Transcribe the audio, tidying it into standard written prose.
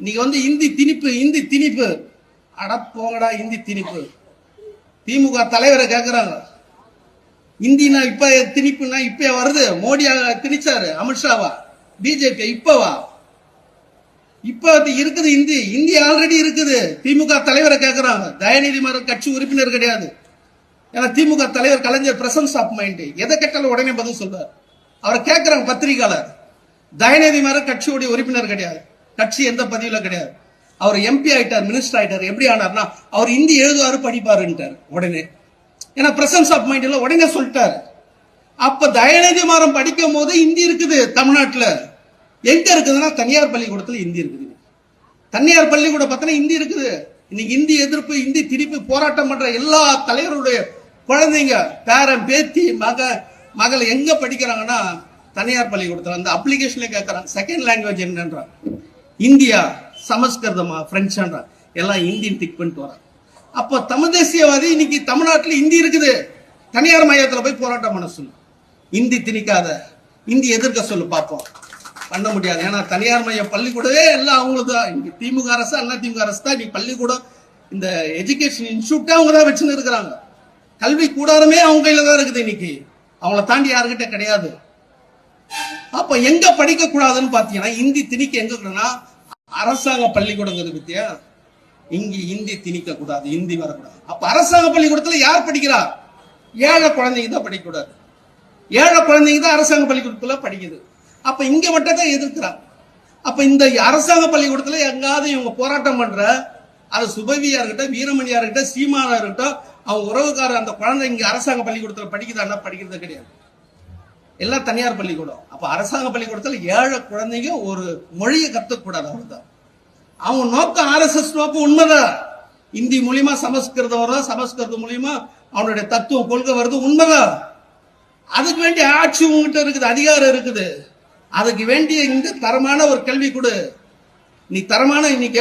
இன்னைக்கு இந்தி திணிப்பு அட போங்கடா. இந்தி திணிப்பு திமுக தலைவரை கேட்கிறாங்க. இந்தினா இப்ப திணிப்புனா இப்ப வருது. மோடியா திணிச்சாரு, அமித்ஷாவா, பிஜேபி இப்பவா? இப்ப இருக்குது இந்தி ஆல்ரெடி இருக்குது. திமுக தலைவரை கேட்கிறாங்க. தயாநிதி மாறன் கட்சி உறுப்பினர் கிடையாது. ஏன்னா திமுக தலைவர் கலைஞர் பிரசன்ஸ் ஆஃப் மைண்ட், எதை கேட்டாலும் உடனே பதில் சொல்றாரு. அவரை கேட்கிறாங்க பத்திரிகையாளர். தயாநிதி மாறன் கட்சியுடைய உறுப்பினர் கிடையாது, கட்சி எந்த பதிவுல கிடையாது. அவர் எம்பி ஆயிட்டார், மினிஸ்டர் ஆயிட்டார். எப்படி ஆனார்னா அவர் இந்தி எழுதுவாரு படிப்பாருன்ட்டார் உடனே. ஏன்னா பிரசன்ஸ் ஆஃப் மைண்ட்ல உடனே சொல்லிட்டாரு. அப்ப தயாநிதி மாறன் படிக்கும் போது இந்தி இருக்குது தமிழ்நாட்டில். எங்க இருக்குதுன்னா தனியார் பள்ளிக்கூடத்துல இந்தி இருக்குது. தனியார் பள்ளிக்கூடம் பார்த்தா இந்தி இருக்குது. இன்னைக்கு இந்தி எதிர்ப்பு, இந்தி திருப்பி போராட்டம் பண்ற எல்லா தலைவருடைய குழந்தைங்க, பேரன், பேத்தி, மகள் எங்க படிக்கிறாங்கன்னா தனியார் பள்ளிக்கூடத்துல. அந்த அப்ளிகேஷன்ல கேட்கறாங்க செகண்ட் லாங்குவேஜ் என்னன்றான். இந்தியா, சமஸ்கிருதமா, பிரெஞ்சுன்றா, எல்லாம் இந்தியன் டிக் பண்ணிட்டு வராங்க. அப்போ தமிழ் தேசியவாதி இன்னைக்கு தமிழ்நாட்டில் இந்தி இருக்குது. தனியார் மையத்தில் போய் போராட்டம் பண்ண சொல்லு. இந்தி திணிக்காத, இந்தி எதிர்க்க சொல்லு, பார்ப்போம். பண்ண முடியாது. ஏன்னா தனியார் மைய பள்ளிக்கூடவே எல்லாம் அவங்களுக்கு தான். இன்னைக்கு திமுக அரசு, அண்ணா திமுக அரசு தான் இன்னைக்கு பள்ளிக்கூடம், இந்த எஜுகேஷன் இன்ஸ்டியூட்டே அவங்க தான் வச்சுன்னு இருக்கிறாங்க. கல்வி கூடாரமே அவங்க கையில தான் இருக்குது. இன்னைக்கு அவங்கள தாண்டி யாருக்கிட்ட கிடையாது. அப்ப எங்க படிக்க கூடாதுன்னு பாத்தீங்கன்னா இந்தி திணிக்க எங்க கூடனா அரசாங்க பள்ளிக்கூடங்கிறது பத்தியா. இங்க இந்தி திணிக்க கூடாது, இந்தி வரக்கூடாது. அப்ப அரசாங்க பள்ளிக்கூடத்துல யார் படிக்கிறா? ஏழை குழந்தைங்க தான் படிக்கக்கூடாது. ஏழை குழந்தைங்க தான் அரசாங்க பள்ளிக்கூடத்துல படிக்குது. அப்ப இங்க மட்டும் தான் எதிர்க்கிறாங்க. அப்ப இந்த அரசாங்க பள்ளிக்கூடத்துல எங்காவது இவங்க போராட்டம் பண்ற, அது சுபவியா இருக்கட்டும், வீரமணியா இருக்கட்டும், சீமானா இருக்கட்டும், அவங்க உறவுக்காரர் அந்த குழந்தை இங்க அரசாங்க பள்ளிக்கூடத்துல படிக்குதான்னா படிக்கிறது கிடையாது. எல்லாம் தனியார் பள்ளிக்கூடம். அப்ப அரசாங்க பள்ளிக்கூடத்துல ஏழை குழந்தைங்க ஒரு மொழியை கத்துக்கூடாது. அவ்வளவுதான் அவங்க நோக்கம். RSS நோக்கம் உண்மைதான். இந்தி மூலியமா சமஸ்கிருதம் வரும், சமஸ்கிருதம் மூலியமா அவனுடைய தத்துவம் கொள்கை வருது, உண்மைதான். அதுக்கு வேண்டிய ஆட்சி உங்ககிட்ட இருக்குது, அதிகாரம் இருக்குது. அதுக்கு வேண்டிய இந்த தரமான ஒரு கல்வி கொடு. நீ தரமான இன்னைக்கு